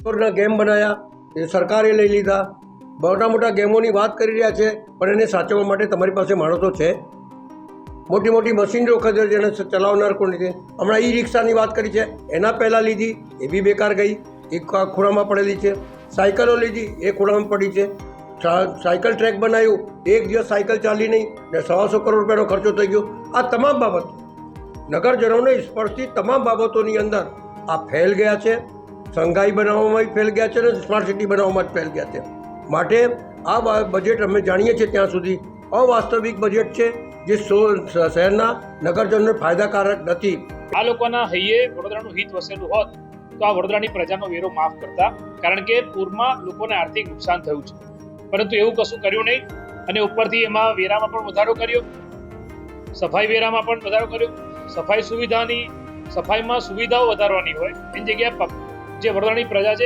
Game બનાવ્યા, એ સરકારે લઈ લીધા, મોટા મોટા ગેમોની વાત કરી રહ્યા છે, પણ એને સાચવવા માટે તમારી પાસે માણસો છે? મોટી મોટી મશીનરીઓ ખરીદે જેને ચલાવનાર કોણ છે? હમણાં ઈ રિક્ષાની વાત કરી છે, એના પહેલાં લીધી, એ બી બેકાર ગઈ, એ ખૂણામાં પડેલી છે. સાયકલો લીધી, એ ખૂણામાં પડી છે. સાયકલ ટ્રેક બનાવ્યું, એક દિવસ સાયકલ ચાલી નહીં ને 125 કરોડ રૂપિયાનો ખર્ચો થઈ ગયો. આ તમામ બાબતો નગરજનોને સ્પર્શતી તમામ બાબતોની અંદર આ ફેલ ગયા છે. સંઘાઈ બનાવવામાં ફેલ ગયા છે અને સ્માર્ટ સિટી બનાવવામાં જ ફેલ ગયા છે. માટે આ બજેટ અમે જાણીએ છીએ ત્યાં સુધી અવાસ્તવિક બજેટ છે, જે શહેરના નગરજનોને ફાયદાકારક નથી. આ લોકોના હૈયે વડોદરાનું હિત વસેલું હોત તો આ વડોદરાની પ્રજાનો વેરો માફ કરતા, કારણ કે પૂરમાં લોકોને આર્થિક નુકસાન થયું છે. પરંતુ એવું કશું કર્યું નહીં અને ઉપરથી એમાં વેરામાં પણ વધારો કર્યો, સફાઈ વેરામાં પણ વધારો કર્યો. સફાઈમાં સુવિધાઓ વધારવાની હોય એની જગ્યાએ જે વડોદરાની પ્રજા છે